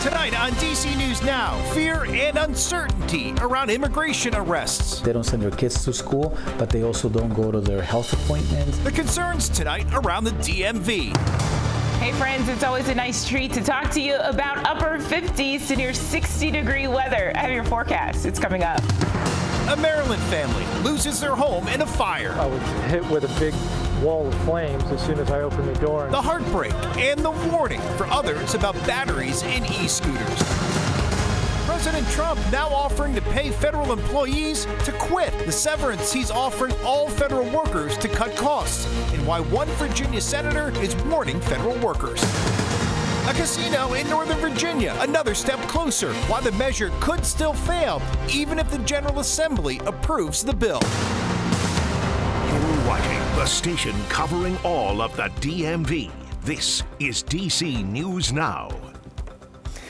Tonight on DC News Now, fear and uncertainty around immigration arrests. They don't send their kids to school, but they also don't go to their health appointments. The concerns tonight around the DMV. Hey friends, it's always a nice treat to talk to you about upper 50s to near 60-degree weather. I have your forecast. It's coming up. A Maryland family loses their home in a fire. I was hit with a big wall of flames as soon as I opened the door. The heartbreak and the warning for others about batteries in e-scooters. President Trump now offering to pay federal employees to quit. The severance he's offering all federal workers to cut costs, and why one Virginia senator is warning federal workers. A casino in Northern Virginia, another step closer, why the measure could still fail, even if the General Assembly approves the bill. You're watching the station covering all of the DMV. This is DC News Now.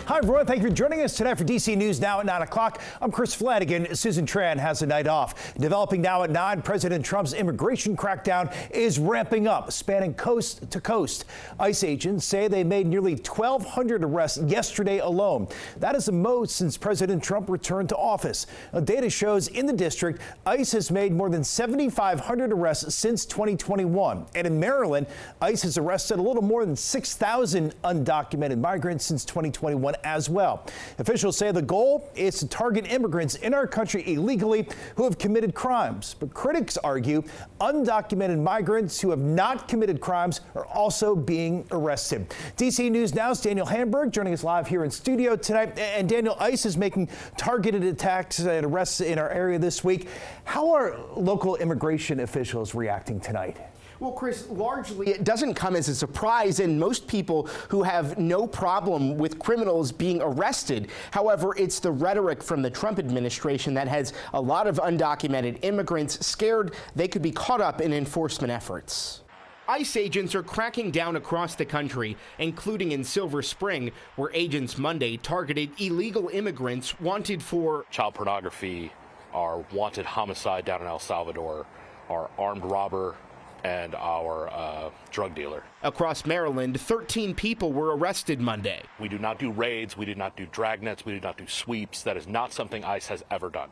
Hi, everyone. Thank you for joining us tonight for DC News Now at 9 o'clock. I'm Chris Flanagan. Susan Tran has a night off. Developing now at 9, President Trump's immigration crackdown is ramping up, spanning coast to coast. ICE agents say they made nearly 1,200 arrests yesterday alone. That is the most since President Trump returned to office. Data shows in the district, ICE has made more than 7,500 arrests since 2021. And in Maryland, ICE has arrested a little more than 6,000 undocumented migrants since 2021 as well. Officials say the goal is to target immigrants in our country illegally who have committed crimes. But critics argue undocumented migrants who have not committed crimes are also being arrested. DC News Now's Daniel Hamburg joining us live here in studio tonight. And Daniel, ICE is making targeted attacks and arrests in our area this week. How are local immigration officials reacting tonight? Well, Chris, largely it doesn't come as a surprise, and most people who have no problem with criminals being arrested. However, it's the rhetoric from the Trump administration that has a lot of undocumented immigrants scared they could be caught up in enforcement efforts. ICE agents are cracking down across the country, including in Silver Spring, where agents Monday targeted illegal immigrants wanted for child pornography, our wanted homicide down in El Salvador, our armed robber, and our drug dealer. Across Maryland, 13 people were arrested Monday. We do not do raids, we do not do dragnets, we do not do sweeps. That is not something ICE has ever done.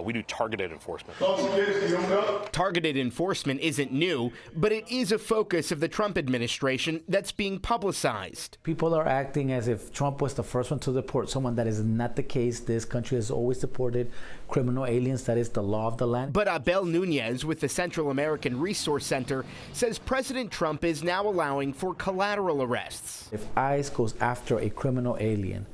We do targeted enforcement. Targeted enforcement isn't new, but it is a focus of the Trump administration that's being publicized. People are acting as if Trump was the first one to deport someone. That is not the case. This country has always deported criminal aliens. That is the law of the land. But Abel Nunez with the Central American Resource Center says President Trump is now allowing for collateral arrests. If ICE goes after a criminal alien,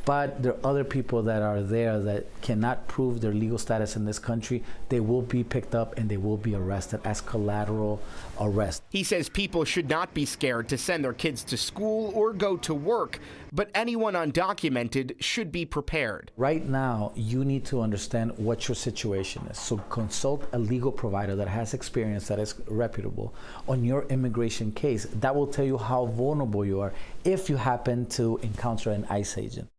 but there are other people that are there that cannot prove their legal status in this country, they will be picked up and they will be arrested as collateral arrest. He says people should not be scared to send their kids to school or go to work, but anyone undocumented should be prepared. Right now, you need to understand what your situation is. So consult a legal provider that has experience, that is reputable on your immigration case. That will tell you how vulnerable you are if you happen to encounter an ICE agent.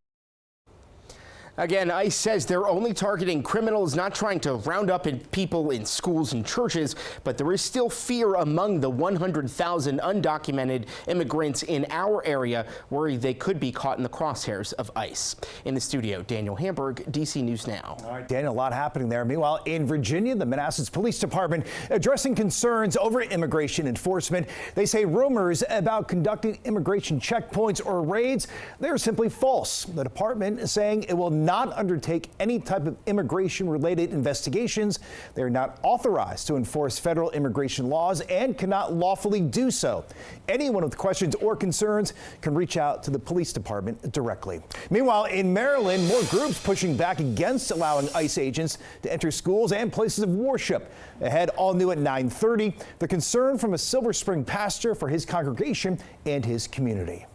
Again, ICE says they're only targeting criminals, not trying to round up people in schools and churches, but there is still fear among the 100,000 undocumented immigrants in our area, worried they could be caught in the crosshairs of ICE. In the studio, Daniel Hamburg, DC News Now. All right, Daniel, a lot happening there. Meanwhile, in Virginia, the Manassas Police Department addressing concerns over immigration enforcement. They say rumors about conducting immigration checkpoints or raids, they're simply false. The department is saying it will not undertake any type of immigration-related investigations. They're not authorized to enforce federal immigration laws and cannot lawfully do so. Anyone with questions or concerns can reach out to the police department directly. Meanwhile, in Maryland, more groups pushing back against allowing ICE agents to enter schools and places of worship. Ahead, all new at 9:30, the concern from a Silver Spring pastor for his congregation and his community.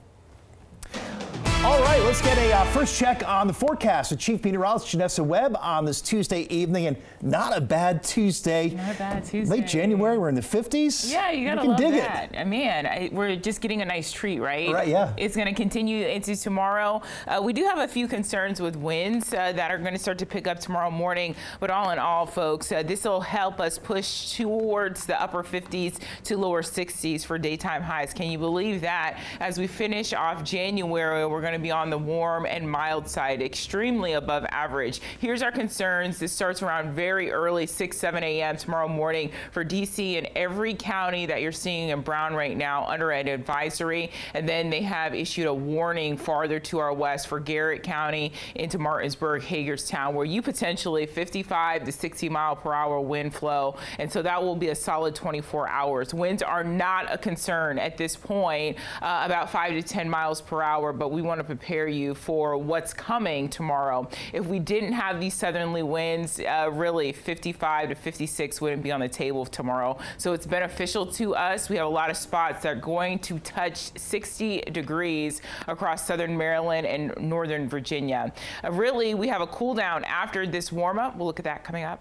All right, let's get a first check on the forecast with Chief Meteorologist Janessa Webb on this Tuesday evening. And not a bad Tuesday. Not a bad Tuesday. Late January, we're in the 50s. Yeah, you gotta love that. Man, we're just getting a nice treat, right? Right, yeah. It's gonna continue into tomorrow. We do have a few concerns with winds that are gonna start to pick up tomorrow morning. But all in all, folks, this will help us push towards the upper 50s to lower 60s for daytime highs. Can you believe that? As we finish off January, we're gonna be on the warm and mild side, extremely above average. Here's our concerns. This starts around very early, 6, 7 a.m. tomorrow morning for D.C. and every county that you're seeing in brown right now under an advisory. And then they have issued a warning farther to our west for Garrett County into Martinsburg, Hagerstown, where you potentially 55 to 60 mile per hour wind flow. And so that will be a solid 24 hours. Winds are not a concern at this point, about 5 to 10 miles per hour, but we want to prepare you for what's coming tomorrow. If we didn't have these southerly winds, really 55 to 56 wouldn't be on the table tomorrow. So it's beneficial to us. We have a lot of spots that are going to touch 60 degrees across southern Maryland and northern Virginia. Really, we have a cool down after this warm up. We'll look at that coming up.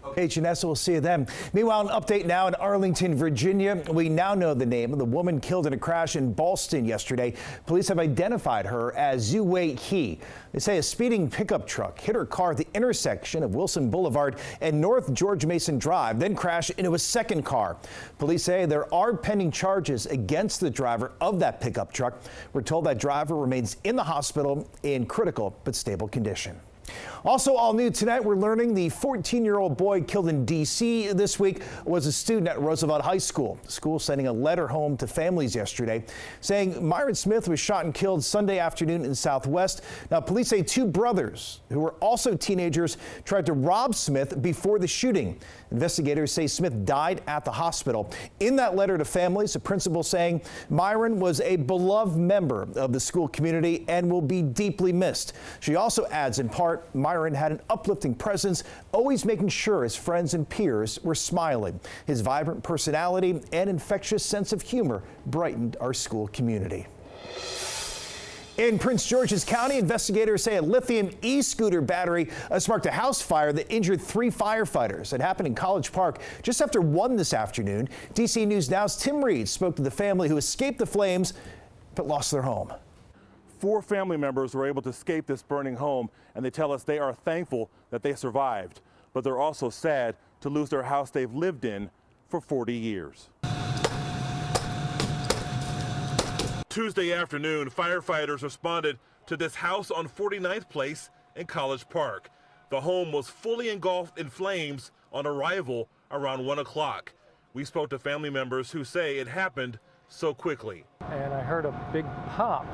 Okay, Janessa, we'll see you then. Meanwhile, an update now in Arlington, Virginia. We now know the name of the woman killed in a crash in Ballston yesterday. Police have identified her as Zhu Wei He. They say a speeding pickup truck hit her car at the intersection of Wilson Boulevard and North George Mason Drive, then crashed into a second car. Police say there are pending charges against the driver of that pickup truck. We're told that driver remains in the hospital in critical but stable condition. Also, all new tonight, we're learning the 14-year-old boy killed in D.C. this week was a student at Roosevelt High School. The school sending a letter home to families yesterday saying Myron Smith was shot and killed Sunday afternoon in Southwest. Now, police say two brothers who were also teenagers tried to rob Smith before the shooting. Investigators say Smith died at the hospital. In that letter to families, the principal saying Myron was a beloved member of the school community and will be deeply missed. She also adds, in part, Myron had an uplifting presence, always making sure his friends and peers were smiling. His vibrant personality and infectious sense of humor brightened our school community. In Prince George's County, investigators say a lithium e-scooter battery sparked a house fire that injured 3 firefighters. It happened in College Park just after 1 this afternoon. DC News Now's Tim Reed spoke to the family who escaped the flames but lost their home. 4 family members were able to escape this burning home, and they tell us they are thankful that they survived, but they're also sad to lose their house they've lived in for 40 years. Tuesday afternoon, firefighters responded to this house on 49th Place in College Park. The home was fully engulfed in flames on arrival around 1 o'clock. We spoke to family members who say it happened so quickly. And I heard a big pop.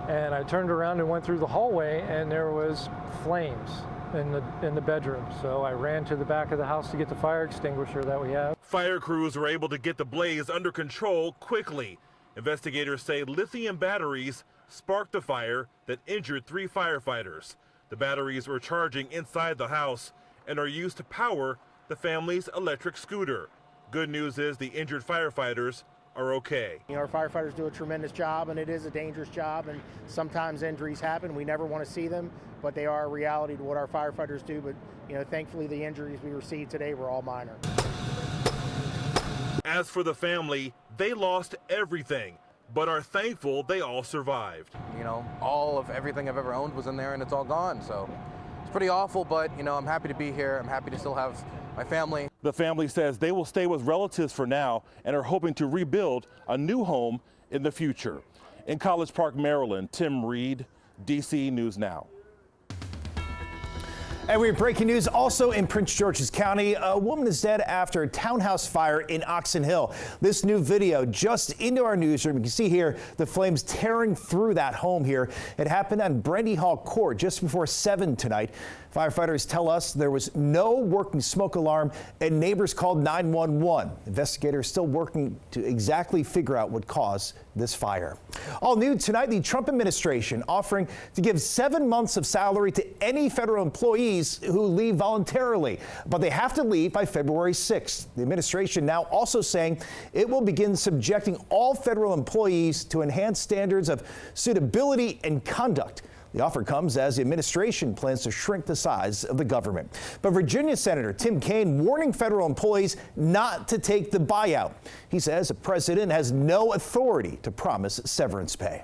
And I turned around and went through the hallway, and there was flames in the bedroom. So I ran to the back of the house to get the fire extinguisher that we have. Fire crews were able to get the blaze under control quickly. Investigators say lithium batteries sparked the fire that injured 3 firefighters. The batteries were charging inside the house and are used to power the family's electric scooter. Good news is the injured firefighters are okay. Our firefighters do a tremendous job, and it is a dangerous job, and sometimes injuries happen. We never want to see them, but they are a reality to what our firefighters do. But thankfully the injuries we received today were all minor. As for the family, they lost everything, but are thankful they all survived. All of everything I've ever owned was in there, and it's all gone. So it's pretty awful, but I'm happy to be here. I'm happy to still have my family. The family says they will stay with relatives for now and are hoping to rebuild a new home in the future. In College Park, Maryland, Tim Reed, DC News Now. And we have breaking news also in Prince George's County. A woman is dead after a townhouse fire in Oxon Hill. This new video just into our newsroom. You can see here the flames tearing through that home here. It happened on Brandy Hall Court just before 7 tonight. Firefighters tell us there was no working smoke alarm and neighbors called 911. Investigators still working to exactly figure out what caused this fire. All new tonight, the Trump administration offering to give 7 months of salary to any federal employees who leave voluntarily, but they have to leave by February 6th. The administration now also saying it will begin subjecting all federal employees to enhanced standards of suitability and conduct. The offer comes as the administration plans to shrink the size of the government. But Virginia Senator Tim Kaine warning federal employees not to take the buyout. He says the president has no authority to promise severance pay.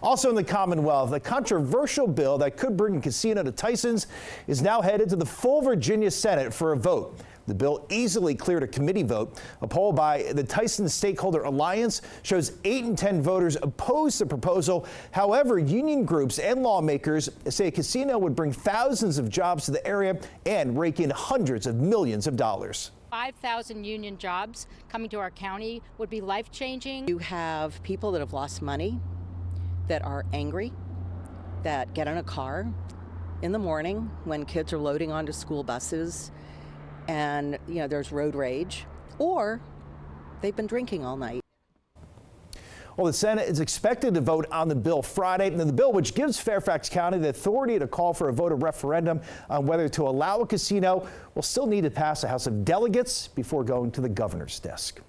Also in the Commonwealth, a controversial bill that could bring a casino to Tyson's is now headed to the full Virginia Senate for a vote. The bill easily cleared a committee vote. A poll by the Tyson Stakeholder Alliance shows 8 in 10 voters oppose the proposal. However, union groups and lawmakers say a casino would bring thousands of jobs to the area and rake in hundreds of millions of dollars. 5,000 union jobs coming to our county would be life-changing. You have people that have lost money, that are angry, that get in a car in the morning when kids are loading onto school buses and, you know, there's road rage, or they've been drinking all night. Well, the Senate is expected to vote on the bill Friday, and the bill, which gives Fairfax County the authority to call for a vote of referendum on whether to allow a casino, will still need to pass the House of Delegates before going to the governor's desk.